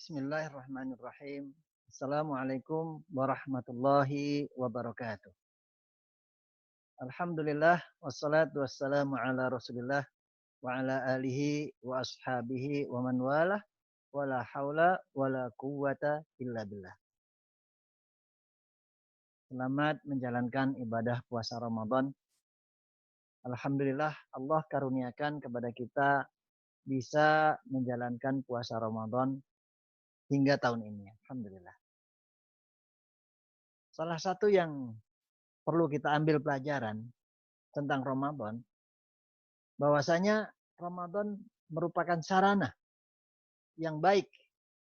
Bismillahirrahmanirrahim. Assalamualaikum warahmatullahi wabarakatuh. Alhamdulillah wassalatu wassalamu ala Rasulillah wa ala alihi wa ashabihi wa man walah wala haula wala quwwata illa billah. Selamat menjalankan ibadah puasa Ramadan. Alhamdulillah Allah karuniakan kepada kita bisa menjalankan puasa Ramadan hingga tahun ini. Alhamdulillah. Salah satu yang perlu kita ambil pelajaran tentang Ramadan, bahwasanya Ramadan merupakan sarana yang baik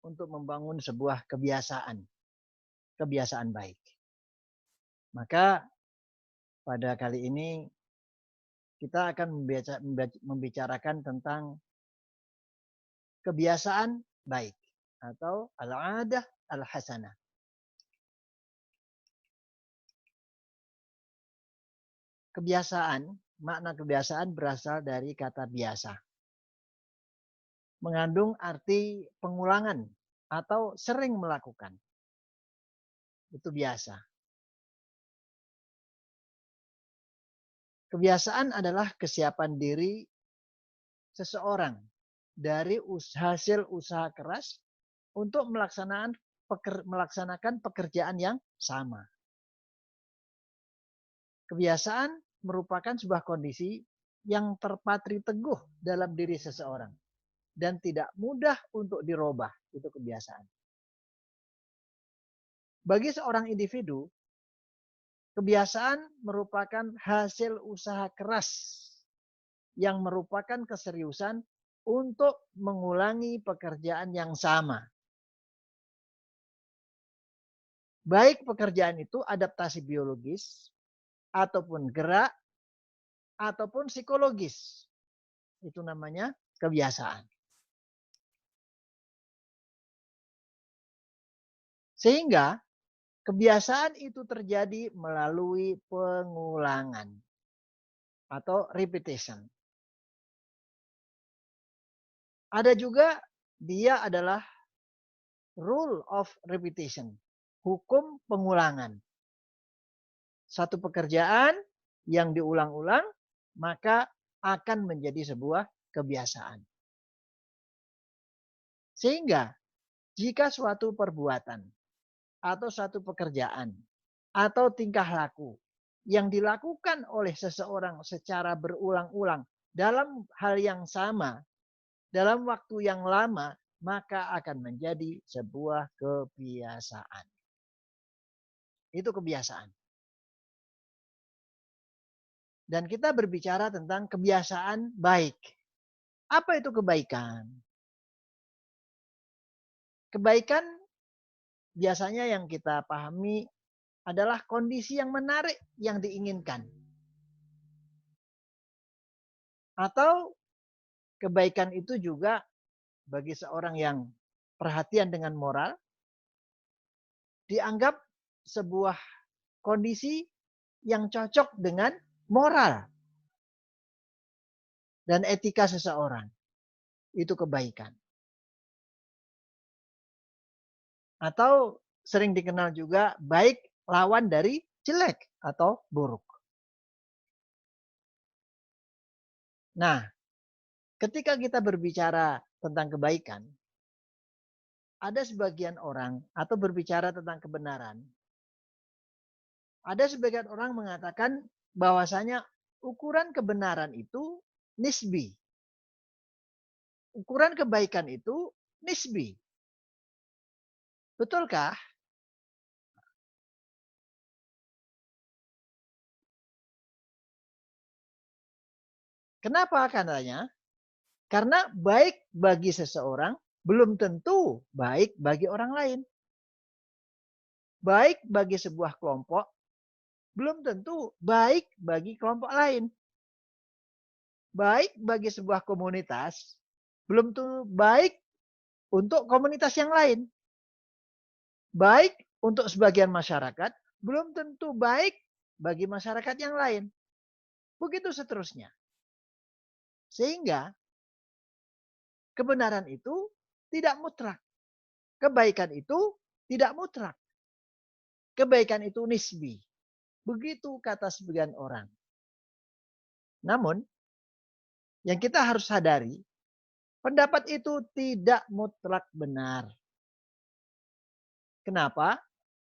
untuk membangun sebuah kebiasaan baik. Maka pada kali ini kita akan membicarakan tentang kebiasaan baik atau al-'adah al-hasanah. Kebiasaan, makna kebiasaan berasal dari kata biasa. Mengandung arti pengulangan atau sering melakukan. Itu biasa. Kebiasaan adalah kesiapan diri seseorang dari hasil usaha keras untuk melaksanakan pekerjaan yang sama. Kebiasaan merupakan sebuah kondisi yang terpatri teguh dalam diri seseorang dan tidak mudah untuk dirubah. Itu kebiasaan. Bagi seorang individu, kebiasaan merupakan hasil usaha keras yang merupakan keseriusan untuk mengulangi pekerjaan yang sama. Baik pekerjaan itu adaptasi biologis, ataupun gerak, ataupun psikologis. Itu namanya kebiasaan. Sehingga kebiasaan itu terjadi melalui pengulangan atau repetition. Ada juga dia adalah rule of repetition, hukum pengulangan. Satu pekerjaan yang diulang-ulang maka akan menjadi sebuah kebiasaan. Sehingga jika suatu perbuatan atau suatu pekerjaan atau tingkah laku yang dilakukan oleh seseorang secara berulang-ulang dalam hal yang sama, dalam waktu yang lama, maka akan menjadi sebuah kebiasaan. Itu kebiasaan. Dan kita berbicara tentang kebiasaan baik. Apa itu kebaikan? Kebaikan biasanya yang kita pahami adalah kondisi yang menarik yang diinginkan. Atau kebaikan itu juga bagi seorang yang perhatian dengan moral, dianggap sebuah kondisi yang cocok dengan moral dan etika seseorang. Itu kebaikan. Atau sering dikenal juga baik lawan dari jelek atau buruk. Nah, ketika kita berbicara tentang kebaikan, ada sebagian orang atau berbicara tentang kebenaran. Ada sebagian orang mengatakan bahwasanya ukuran kebenaran itu nisbi. Ukuran kebaikan itu nisbi. Betulkah? Kenapa katanya? Karena baik bagi seseorang belum tentu baik bagi orang lain. Baik bagi sebuah kelompok belum tentu baik bagi kelompok lain. Baik bagi sebuah komunitas belum tentu baik untuk komunitas yang lain. Baik untuk sebagian masyarakat belum tentu baik bagi masyarakat yang lain. Begitu seterusnya. Sehingga kebenaran itu tidak mutlak. Kebaikan itu tidak mutlak. Kebaikan itu nisbi. Begitu kata sebagian orang. Namun, yang kita harus sadari, pendapat itu tidak mutlak benar. Kenapa?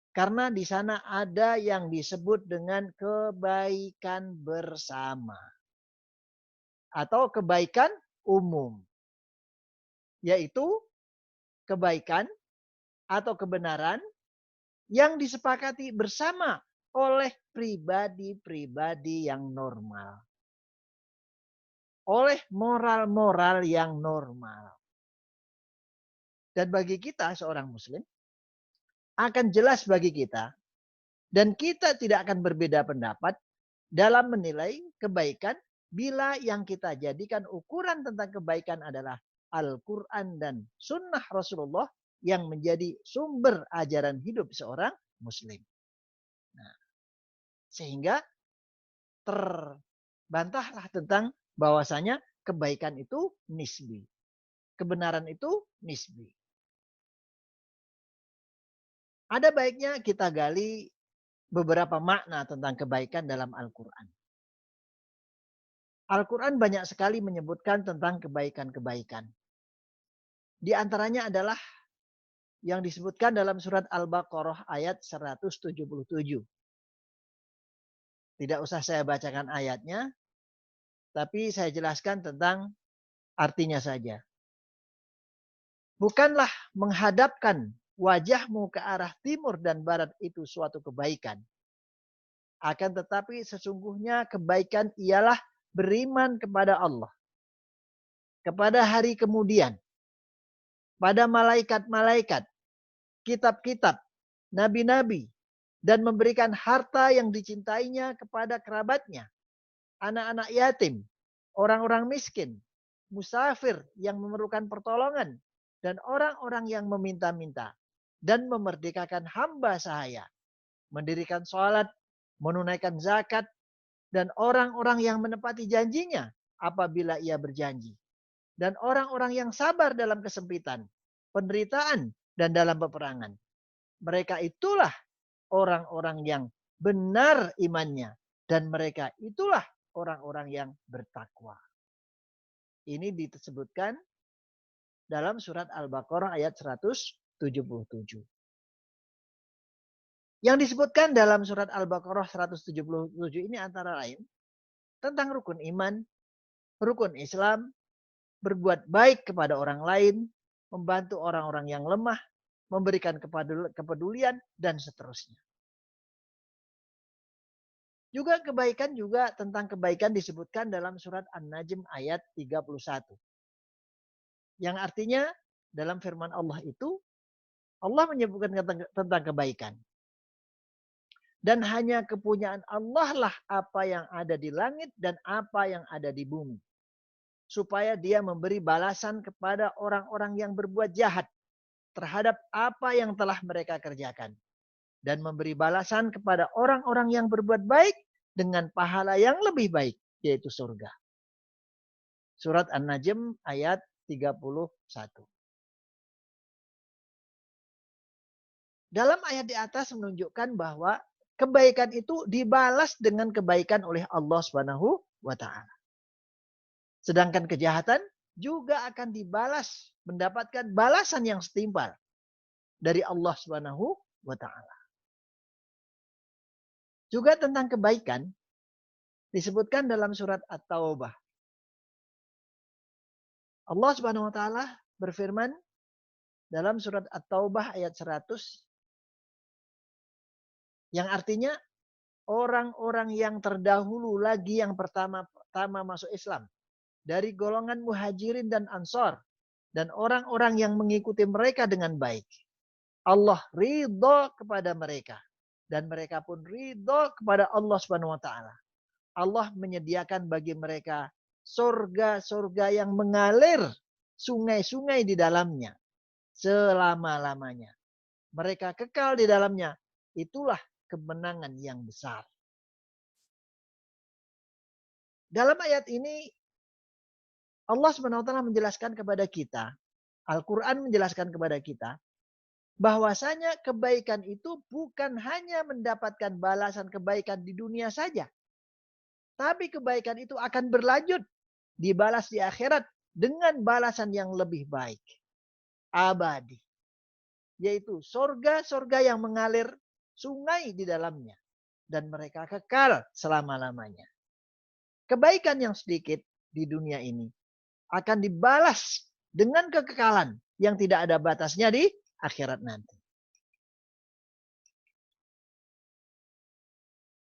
Karena di sana ada yang disebut dengan kebaikan bersama. Atau kebaikan umum. Yaitu kebaikan atau kebenaran yang disepakati bersama oleh pribadi-pribadi yang normal. Oleh moral-moral yang normal. Dan bagi kita seorang muslim, akan jelas bagi kita, dan kita tidak akan berbeda pendapat dalam menilai kebaikan bila yang kita jadikan ukuran tentang kebaikan adalah Al-Quran dan Sunnah Rasulullah yang menjadi sumber ajaran hidup seorang muslim. Nah, sehingga terbantahlah tentang bahwasanya kebaikan itu nisbi. Kebenaran itu nisbi. Ada baiknya kita gali beberapa makna tentang kebaikan dalam Al-Quran. Al-Quran banyak sekali menyebutkan tentang kebaikan-kebaikan. Di antaranya adalah yang disebutkan dalam surat Al-Baqarah ayat 177. Tidak usah saya bacakan ayatnya, tapi saya jelaskan tentang artinya saja. Bukanlah menghadapkan wajahmu ke arah timur dan barat itu suatu kebaikan. Akan tetapi sesungguhnya kebaikan ialah beriman kepada Allah. Kepada hari kemudian. Pada malaikat-malaikat. Kitab-kitab. Nabi-nabi. Dan memberikan harta yang dicintainya kepada kerabatnya. Anak-anak yatim. Orang-orang miskin. Musafir yang memerlukan pertolongan. Dan orang-orang yang meminta-minta. Dan memerdekakan hamba sahaya. Mendirikan sholat. Menunaikan zakat. Dan orang-orang yang menepati janjinya apabila ia berjanji. Dan orang-orang yang sabar dalam kesempitan, penderitaan, dan dalam peperangan. Mereka itulah orang-orang yang benar imannya. Dan mereka itulah orang-orang yang bertakwa. Ini disebutkan dalam surat Al-Baqarah ayat 177. Yang disebutkan dalam surat Al-Baqarah 177 ini antara lain tentang rukun iman, rukun Islam, berbuat baik kepada orang lain, membantu orang-orang yang lemah, memberikan kepedulian, dan seterusnya. Juga kebaikan juga tentang kebaikan disebutkan dalam surat An-Najm ayat 31. Yang artinya dalam firman Allah itu, Allah menyebutkan tentang kebaikan. Dan hanya kepunyaan Allah lah apa yang ada di langit dan apa yang ada di bumi. Supaya dia memberi balasan kepada orang-orang yang berbuat jahat terhadap apa yang telah mereka kerjakan. Dan memberi balasan kepada orang-orang yang berbuat baik dengan pahala yang lebih baik, yaitu surga. Surat An-Najm ayat 31. Dalam ayat di atas menunjukkan bahwa kebaikan itu dibalas dengan kebaikan oleh Allah Subhanahu wa taala. Sedangkan kejahatan juga akan dibalas, mendapatkan balasan yang setimpal dari Allah Subhanahu wa taala. Juga tentang kebaikan disebutkan dalam surat At-Taubah. Allah Subhanahu wa taala berfirman dalam surat At-Taubah ayat 100 yang artinya orang-orang yang terdahulu lagi yang pertama masuk Islam dari golongan Muhajirin dan Ansor dan orang-orang yang mengikuti mereka dengan baik. Allah ridho kepada mereka dan mereka pun ridho kepada Allah Subhanahu wa taala. Allah menyediakan bagi mereka surga-surga yang mengalir sungai-sungai di dalamnya selama-lamanya. Mereka kekal di dalamnya. Itulah kemenangan yang besar. Dalam ayat ini Allah SWT menjelaskan kepada kita, Al-Quran menjelaskan kepada kita bahwasanya kebaikan itu bukan hanya mendapatkan balasan kebaikan di dunia saja, tapi kebaikan itu akan berlanjut, dibalas di akhirat dengan balasan yang lebih baik, abadi, yaitu sorga-sorga yang mengalir sungai di dalamnya dan mereka kekal selama-lamanya. Kebaikan yang sedikit di dunia ini akan dibalas dengan kekekalan yang tidak ada batasnya di akhirat nanti.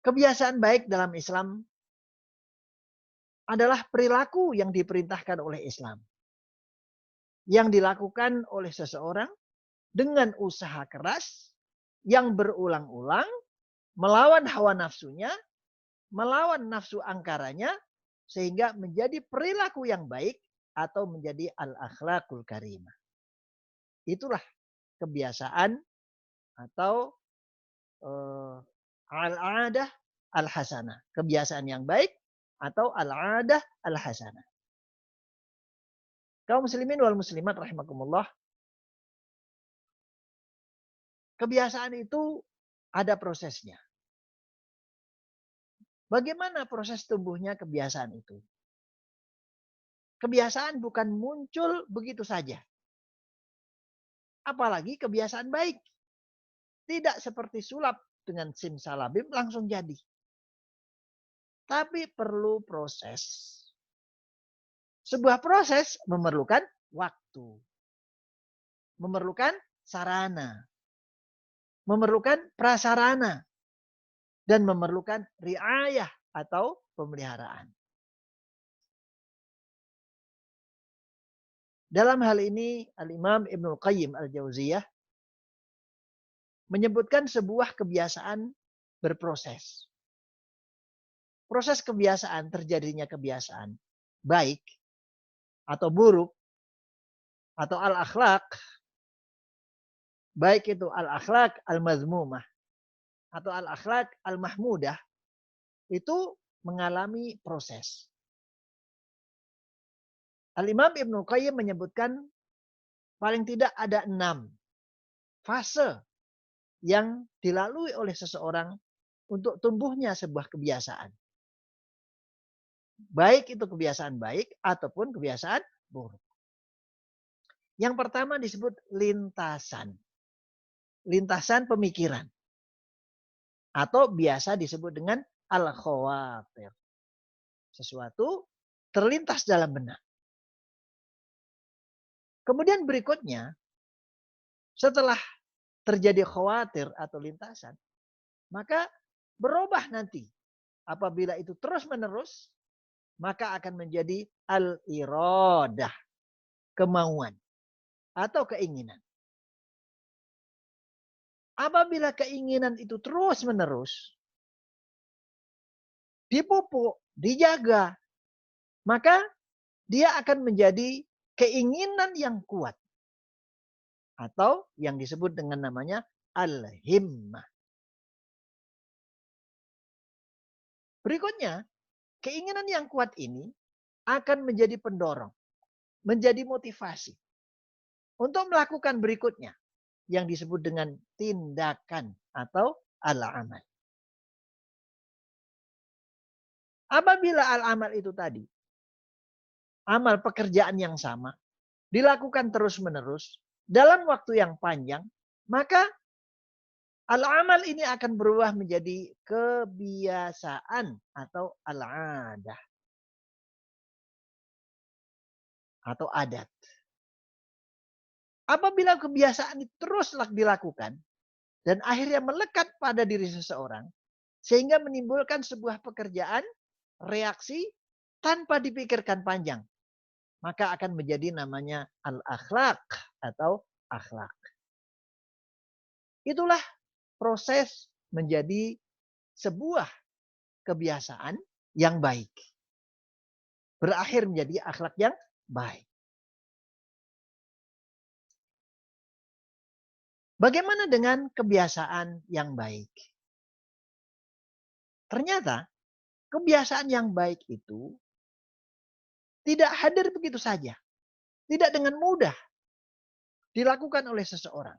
Kebiasaan baik dalam Islam adalah perilaku yang diperintahkan oleh Islam, yang dilakukan oleh seseorang dengan usaha keras yang berulang-ulang, melawan hawa nafsunya, melawan nafsu angkaranya, sehingga menjadi perilaku yang baik atau menjadi al-akhlaqul karimah. Itulah kebiasaan atau al-adah al-hasanah. Kebiasaan yang baik atau al-adah al-hasanah. Kaum muslimin wal muslimat rahimakumullah. Kebiasaan itu ada prosesnya. Bagaimana proses tumbuhnya kebiasaan itu? Kebiasaan bukan muncul begitu saja. Apalagi kebiasaan baik. Tidak seperti sulap dengan simsalabim langsung jadi. Tapi perlu proses. Sebuah proses memerlukan waktu. Memerlukan sarana. Memerlukan prasarana. Dan memerlukan riayah atau pemeliharaan. Dalam hal ini Al-Imam Ibnul Qayyim Al-Jauziyah menyebutkan sebuah kebiasaan berproses. Proses kebiasaan, terjadinya kebiasaan baik atau buruk atau al-akhlaq, baik itu al-akhlaq al-mazmumah atau al-akhlaq al-mahmudah, itu mengalami proses. Al-Imam Ibnul Qayyim menyebutkan paling tidak ada 6 fase yang dilalui oleh seseorang untuk tumbuhnya sebuah kebiasaan. Baik itu kebiasaan baik ataupun kebiasaan buruk. Yang pertama disebut lintasan. Lintasan pemikiran. Atau biasa disebut dengan al-khawatir. Sesuatu terlintas dalam benak. Kemudian berikutnya, setelah terjadi khawatir atau lintasan, maka berubah nanti. Apabila itu terus-menerus, maka akan menjadi al-iradah, kemauan atau keinginan. Apabila keinginan itu terus-menerus, dipupuk, dijaga, maka dia akan menjadi keinginan yang kuat. Atau yang disebut dengan namanya al-himmah. Berikutnya, keinginan yang kuat ini akan menjadi pendorong, menjadi motivasi untuk melakukan berikutnya yang disebut dengan tindakan atau al-amal. Apabila al-amal itu tadi, amal pekerjaan yang sama, dilakukan terus-menerus dalam waktu yang panjang, maka al-amal ini akan berubah menjadi kebiasaan atau al-adah atau adat. Apabila kebiasaan itu teruslah dilakukan dan akhirnya melekat pada diri seseorang sehingga menimbulkan sebuah pekerjaan, reaksi tanpa dipikirkan panjang, maka akan menjadi namanya al-akhlaq atau akhlak. Itulah proses menjadi sebuah kebiasaan yang baik. Berakhir menjadi akhlak yang baik. Bagaimana dengan kebiasaan yang baik? Ternyata kebiasaan yang baik itu tidak hadir begitu saja. Tidak dengan mudah dilakukan oleh seseorang.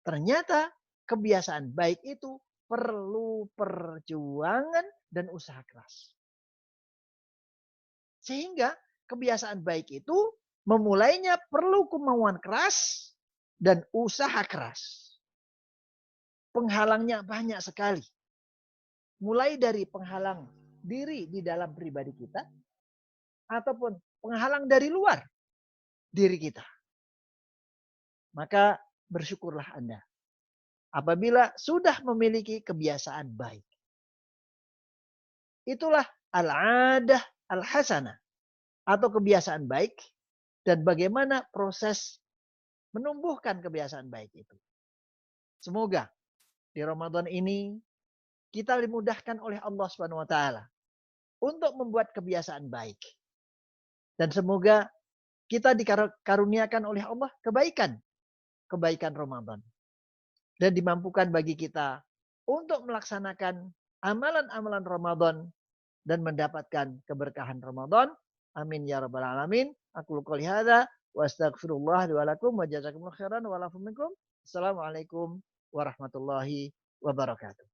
Ternyata kebiasaan baik itu perlu perjuangan dan usaha keras. Sehingga kebiasaan baik itu memulainya perlu kemauan keras dan usaha keras. Penghalangnya banyak sekali. Mulai dari penghalang diri di dalam pribadi kita, ataupun penghalang dari luar diri kita. Maka bersyukurlah Anda apabila sudah memiliki kebiasaan baik. Itulah al-adah al-hasanah atau kebiasaan baik dan bagaimana proses menumbuhkan kebiasaan baik itu. Semoga di Ramadan ini kita dimudahkan oleh Allah Subhanahu wa taala untuk membuat kebiasaan baik. Dan semoga kita dikaruniakan oleh Allah kebaikan Ramadan. Dan dimampukan bagi kita untuk melaksanakan amalan-amalan Ramadan dan mendapatkan keberkahan Ramadan. Amin ya rabbal alamin. Aku qouli hadza wa astaghfirullah li wa lakum wa jazakumullahu khairan wa lakum minkum. Assalamualaikum warahmatullahi wabarakatuh.